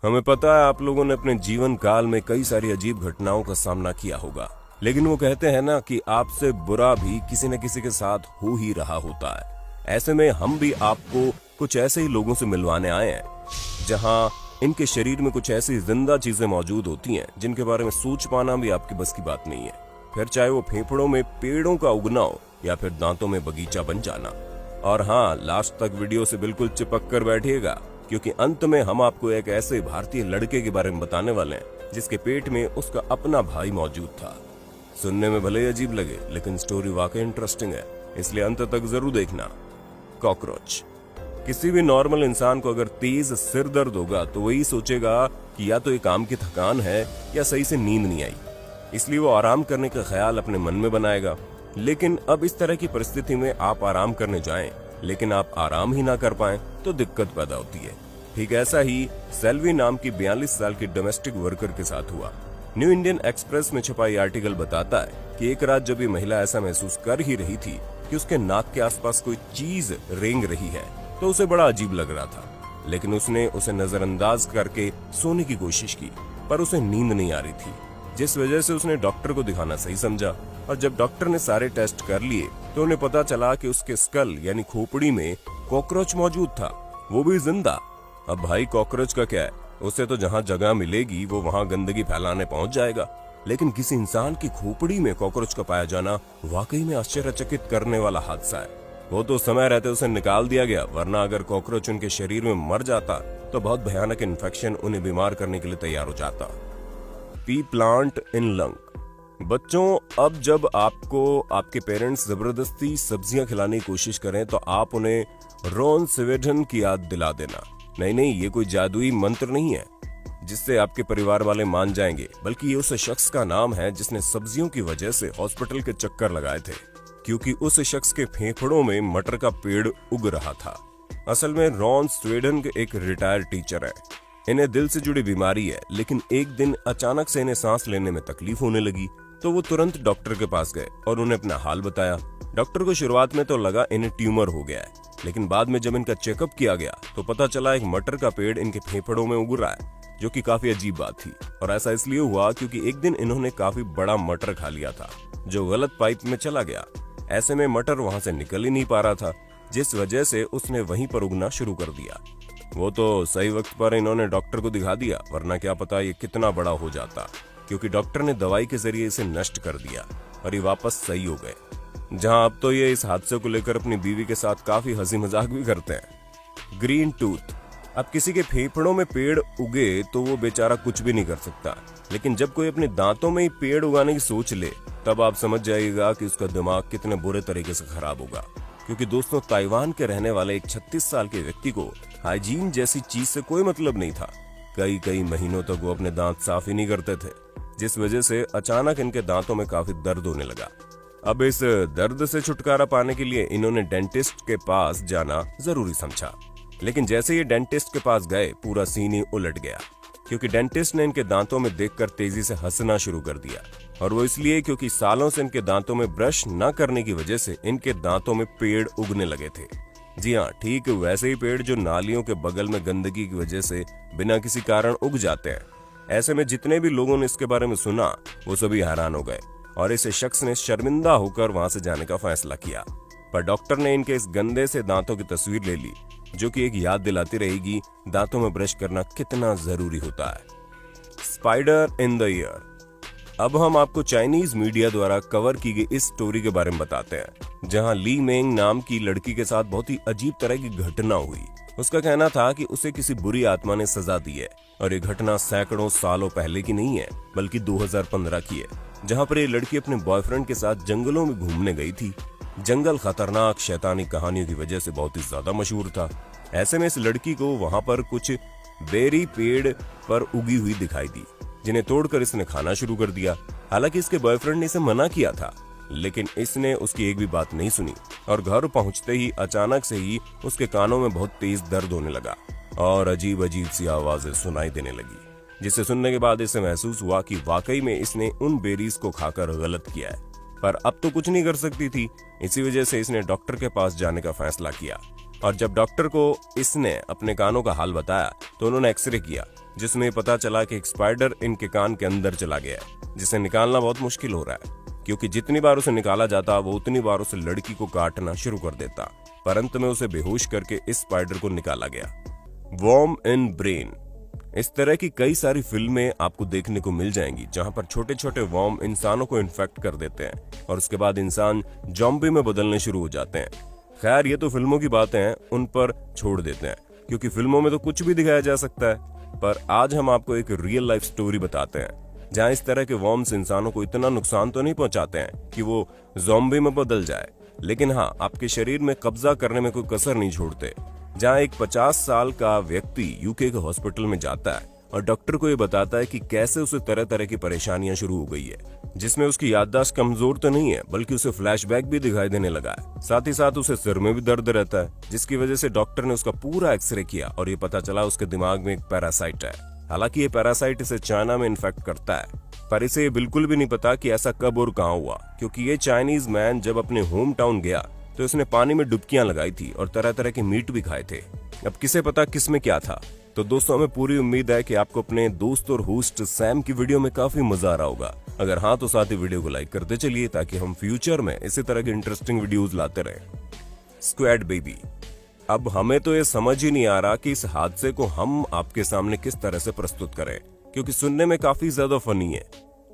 हमें पता है आप लोगों ने अपने जीवन काल में कई सारी अजीब घटनाओं का सामना किया होगा, लेकिन वो कहते हैं ना कि आपसे बुरा भी किसी न किसी के साथ हो ही रहा होता है। ऐसे में हम भी आपको कुछ ऐसे ही लोगों से मिलवाने आए हैं जहां इनके शरीर में कुछ ऐसी जिंदा चीजें मौजूद होती हैं जिनके बारे में सोच पाना भी आपकी बस की बात नहीं है, फिर चाहे वो फेफड़ों में पेड़ों का उगना हो या फिर दांतों में बगीचा बन जाना। और हाँ, लास्ट तक वीडियो से बिल्कुल चिपक कर बैठिएगा, क्योंकि अंत में हम आपको एक ऐसे भारतीय लड़के के बारे में बताने वाले हैं जिसके पेट में उसका अपना भाई मौजूद था। सुनने में भले ही अजीब लगे, लेकिन स्टोरी वाकई इंटरेस्टिंग है, इसलिए अंत तक जरूर देखना। कॉकरोच। किसी भी नॉर्मल इंसान को अगर तेज सिर दर्द होगा तो वही सोचेगा कि या तो ये काम की थकान है या सही से नींद नहीं आई, इसलिए वो आराम करने का ख्याल अपने मन में बनाएगा। लेकिन अब इस तरह की परिस्थिति में आप आराम करने जाएं, लेकिन आप आराम ही ना कर पाएं तो दिक्कत पैदा होती है। ठीक ऐसा ही सेल्वी नाम की 42 साल की डोमेस्टिक वर्कर के साथ हुआ। न्यू इंडियन एक्सप्रेस में छपा ये आर्टिकल बताता है कि एक रात जब ये महिला ऐसा महसूस कर ही रही थी कि उसके नाक के आसपास कोई चीज रेंग रही है, तो उसे बड़ा अजीब लग रहा था, लेकिन उसने उसे नजरअंदाज करके सोने की कोशिश की, पर उसे नींद नहीं आ रही थी, जिस वजह से उसने डॉक्टर को दिखाना सही समझा। और जब डॉक्टर ने सारे टेस्ट कर लिए तो उन्हें पता चला कि उसके स्कल यानी खोपड़ी में कॉकरोच मौजूद था, वो भी जिंदा। अब भाई कॉकरोच का क्या है, उसे तो जहाँ जगह मिलेगी वो वहाँ गंदगी फैलाने पहुंच जाएगा, लेकिन किसी इंसान की खोपड़ी में कॉकरोच का पाया जाना वाकई में आश्चर्यचकित करने वाला हादसा है। वो तो समय रहते उसे निकाल दिया गया, वरना अगर कॉकरोच उनके शरीर में मर जाता तो बहुत भयानक इन्फेक्शन उन्हें बीमार करने के लिए तैयार हो जाता। P plant in lung. बच्चों, अब जब आपको आपके पेरेंट्स जबरदस्ती सब्जियां खिलाने की कोशिश करें तो आप उन्हें रॉन स्वीडन की याद दिला देना। नहीं, ये कोई जादुई मंत्र नहीं है जिससे आपके परिवार वाले मान जाएंगे, बल्कि ये उस शख्स का नाम है जिसने सब्जियों की वजह से हॉस्पिटल के चक्कर लगाए थे, क्योंकि उस शख्स के फेफड़ों में मटर का पेड़ उग रहा था। असल में रॉन स्वीडन के एक रिटायर्ड टीचर है। इन्हें दिल से जुड़ी बीमारी है, लेकिन एक दिन अचानक से इन्हें सांस लेने में तकलीफ होने लगी, तो वो तुरंत डॉक्टर के पास गए और उन्हें अपना हाल बताया। डॉक्टर को शुरुआत में तो लगा इन्हें ट्यूमर हो गया है, लेकिन बाद में जब इनका चेकअप किया गया तो पता चला एक मटर का पेड़ इनके फेफड़ों में उग रहा है, जो कि काफी अजीब बात थी। और ऐसा इसलिए हुआ क्योंकि एक दिन इन्होंने काफी बड़ा मटर खा लिया था जो गलत पाइप में चला गया। ऐसे में मटर वहां से निकल ही नहीं पा रहा था, जिस वजह से उसने वहीं पर उगना शुरू कर दिया। वो तो सही वक्त पर इन्होंने डॉक्टर को दिखा दिया, वरना क्या पता ये कितना बड़ा हो जाता, क्योंकि डॉक्टर ने दवाई के जरिए इसे नष्ट कर दिया और ये वापस सही हो गए। जहां अब तो ये इस हादसे को लेकर अपनी बीवी के साथ काफी हंसी मजाक भी करते हैं। Green tooth. अब किसी के फेफड़ों में पेड़ उगे तो वो बेचारा कुछ भी नहीं कर सकता, लेकिन जब कोई अपने दांतों में ही पेड़ उगाने की सोच ले तब आप समझ जाइएगा कि उसका दिमाग कितने बुरे तरीके से खराब होगा। क्योंकि दोस्तों, ताइवान के रहने वाले एक 36 साल के व्यक्ति को हाइजीन जैसी चीज से कोई मतलब नहीं था। कई महीनों तक वो अपने दांत साफ ही नहीं करते थे, जिस वजह से अचानक इनके दांतों में काफी दर्द होने लगा। अब इस दर्द से छुटकारा पाने के लिए इन्होंने डेंटिस्ट के पास जाना जरूरी समझा, लेकिन जैसे ये डेंटिस्ट के पास गए पूरा सीन ही उलट गया, क्योंकि डेंटिस्ट ने इनके दांतों में देखकर तेजी से हंसना शुरू कर दिया। और वो इसलिए क्योंकि सालों से इनके दांतों में ब्रश न करने की वजह से इनके दांतों में पेड़ उगने लगे थे। जी हाँ, ठीक वैसे ही पेड़ जो नालियों के बगल में गंदगी की वजह से बिना किसी कारण उग जाते हैं। ऐसे में जितने भी लोगों ने इसके बारे में सुना वो सभी हैरान हो गए और इस शख्स ने शर्मिंदा होकर वहां से जाने का फैसला किया। पर डॉक्टर ने इनके इस गंदे से दांतों की तस्वीर ले ली, जो कि एक याद दिलाती रहेगी दांतों में ब्रश करना कितना जरूरी होता है। Spider in the year. अब हम आपको चाइनीज मीडिया द्वारा कवर की गई इस स्टोरी के बारे में बताते हैं, जहां ली मेंग नाम की लड़की के साथ बहुत ही अजीब तरह की घटना हुई। उसका कहना था कि उसे किसी बुरी आत्मा ने सजा दी है और ये घटना सैकड़ों सालों पहले की नहीं है, बल्कि 2015 की है, जहां पर ये लड़की अपने बॉयफ्रेंड के साथ जंगलों में घूमने गई थी। जंगल खतरनाक शैतानी कहानियों की वजह से बहुत ही ज्यादा मशहूर था। ऐसे में इस लड़की को वहां पर कुछ बेरी पेड़ पर उगी हुई दिखाई दी, जिन्हें तोड़कर इसने खाना शुरू कर दिया। हालांकि इसके बॉयफ्रेंड ने इसे मना किया था, लेकिन इसने उसकी एक भी बात नहीं सुनी और घर पहुंचते ही अचानक से ही उसके कानों में बहुत तेज दर्द होने लगा और अजीब अजीब सी आवाजें सुनाई देने लगी, जिसे सुनने के बाद इसे महसूस हुआ कि वाकई में इसने उन बेरीज को खाकर गलत किया है। पर अब तो कुछ नहीं कर सकती थी, इसी वजह से इसने डॉक्टर के पास जाने का फैसला किया। और जब डॉक्टर को इसने अपने कानों का हाल बताया तो उन्होंने एक्सरे किया, जिसमें पता चला कि एक स्पाइडर इनके कान के अंदर चला गया है, जिसे निकालना बहुत मुश्किल हो रहा है, क्योंकि जितनी बार उसे निकाला जाता वो उतनी बार उसे लड़की को काटना शुरू कर देता। पर अंत में उसे बेहोश करके इस स्पाइडर को निकाला गया। Worm in brain. इस तरह की कई सारी फिल्में आपको देखने को मिल जाएंगी जहां पर छोटे छोटे वर्म इंसानों को इन्फेक्ट कर देते हैं और उसके बाद इंसान ज़ॉम्बी में बदलने शुरू हो जाते हैं। खैर, ये तो फिल्मों की बातें हैं, उन पर छोड़ देते हैं, क्योंकि फिल्मों में तो कुछ भी दिखाया जा सकता है। पर आज हम आपको एक रियल लाइफ स्टोरी बताते हैं जहां इस तरह के वर्म्स इंसानों को इतना नुकसान तो नहीं पहुंचाते हैं कि वो ज़ॉम्बी में बदल जाए, लेकिन हाँ, आपके शरीर में कब्जा करने में कोई कसर नहीं छोड़ते। जहां एक 50 साल का व्यक्ति यूके के हॉस्पिटल में जाता है और डॉक्टर को ये बताता है कि कैसे उसे तरह तरह की परेशानियां शुरू हो गई है, जिसमें उसकी याददाश्त कमजोर तो नहीं है बल्कि उसे फ्लैशबैक भी दिखाई देने लगा है। साथ ही साथ उसे सिर में भी दर्द रहता है, जिसकी वजह से डॉक्टर ने उसका पूरा एक्सरे किया और ये पता चला उसके दिमाग में एक पैरासाइट है। हालांकि ये पैरासाइट इसे चाइना में इन्फेक्ट करता है, पर इसे ये बिल्कुल भी नहीं पता कि ऐसा कब और कहां हुआ, क्योंकि ये चाइनीज मैन जब अपने होम टाउन गया तो उसने पानी में डुबकियां लगाई थी और तरह तरह के मीट भी खाए थे। अब किसे पता किस में क्या था। तो दोस्तों, हमें पूरी उम्मीद है कि आपको अपने दोस्त और होस्ट सैम की वीडियो में काफी मजा आ रहा होगा। अगर हाँ तो साथ ही वीडियो को लाइक करते चलिए ताकि हम फ्यूचर में इसी तरह के इंटरेस्टिंग वीडियोस लाते रहें। स्क्वैड बेबी। अब हमें तो ये समझ ही नहीं आ रहा कि इस हादसे को हम आपके सामने किस तरह से प्रस्तुत करें, क्योंकि सुनने में काफी ज्यादा फनी है,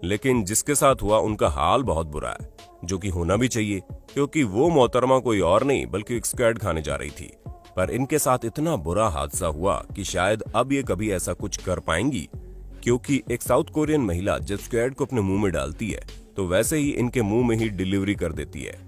लेकिन जिसके साथ हुआ उनका हाल बहुत बुरा है, जो कि होना भी चाहिए, क्योंकि वो मोहतरमा कोई और नहीं बल्कि एक स्क्वैड खाने जा रही थी। पर इनके साथ इतना बुरा हादसा हुआ कि शायद अब ये कभी ऐसा कुछ कर पाएंगी, क्योंकि एक साउथ कोरियन महिला जब स्क्वैड को अपने मुंह में डालती है तो वैसे ही इनके मुंह में ही डिलीवरी कर देती है,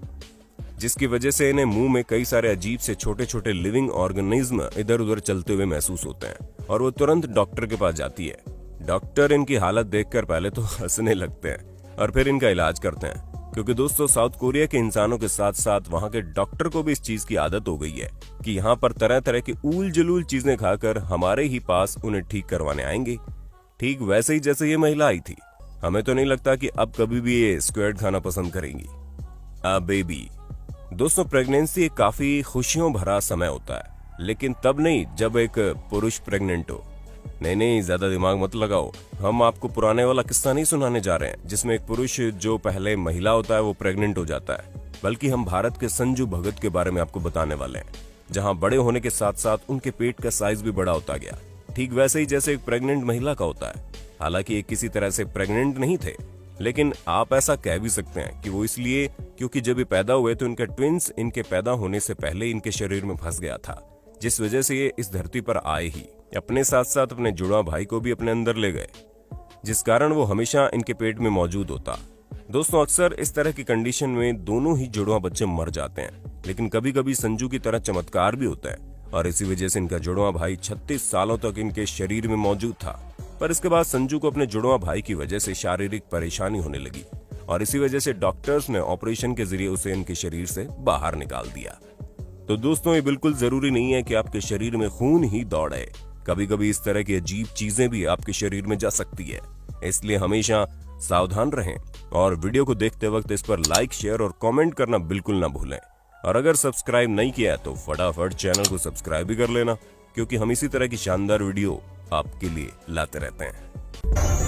जिसकी वजह से इन्हें मुंह में कई सारे अजीब से छोटे छोटे लिविंग ऑर्गेनिज्म इधर उधर चलते हुए महसूस होते हैं और वो तुरंत डॉक्टर के पास जाती है। डॉक्टर इनकी हालत देखकर पहले तो हंसने लगते हैं और फिर इनका इलाज करते हैं, क्योंकि दोस्तों साउथ कोरिया के इंसानों के साथ साथ वहां के डॉक्टर को भी इस चीज की आदत हो गई है कि यहाँ पर तरह तरह की ऊल जलूल चीजें खाकर हमारे ही पास उन्हें ठीक करवाने आएंगे, ठीक वैसे ही जैसे ये महिला आई थी। हमें तो नहीं लगता कि अब कभी भी ये स्क्वैड खाना पसंद करेंगी। बेबी। दोस्तों, प्रेगनेंसी एक काफी खुशियों भरा समय होता है, लेकिन तब नहीं जब एक पुरुष प्रेग्नेंट हो। नहीं, ज्यादा दिमाग मत लगाओ। हम आपको पुराने वाला किस्सा नहीं सुनाने जा रहे हैं जिसमें एक पुरुष जो पहले महिला होता है वो प्रेग्नेंट हो जाता है, बल्कि हम भारत के संजू भगत के बारे में आपको बताने वाले हैं, जहां बड़े होने के साथ साथ उनके पेट का साइज भी बड़ा होता गया, ठीक वैसे ही जैसे एक प्रेग्नेंट महिला का होता है। हालांकि ये किसी तरह से प्रेग्नेंट नहीं थे, लेकिन आप ऐसा कह भी सकते हैं कि वो इसलिए क्योंकि जब ये पैदा हुए तो इनका ट्विंस इनके पैदा होने से पहले इनके शरीर में फंस गया था, जिस वजह से ये इस धरती पर आए ही अपने साथ साथ अपने जुड़वा भाई को भी अपने अंदर ले गए, जिस कारण वो हमेशा इनके पेट में मौजूद होता। दोस्तों, अक्सर इस तरह की कंडीशन में दोनों ही जुड़वा बच्चे मर जाते हैं, लेकिन कभी कभी संजू की तरह चमत्कार भी होता है और इसी वजह से इनका जुड़वा भाई 36 सालों तक इनके शरीर में मौजूद था। पर इसके बाद संजू को अपने जुड़वा भाई की वजह से शारीरिक परेशानी होने लगी और इसी वजह से डॉक्टर्स ने ऑपरेशन के जरिए उसे इनके शरीर से बाहर निकाल दिया। तो दोस्तों, ये बिल्कुल जरूरी नहीं है कि आपके शरीर में खून ही दौड़े। कभी कभी इस तरह की अजीब चीजें भी आपके शरीर में जा सकती है, इसलिए हमेशा सावधान रहें और वीडियो को देखते वक्त इस पर लाइक, शेयर और कमेंट करना बिल्कुल ना भूलें। और अगर सब्सक्राइब नहीं किया है तो फटाफट चैनल को सब्सक्राइब भी कर लेना, क्योंकि हम इसी तरह की शानदार वीडियो आपके लिए लाते रहते हैं।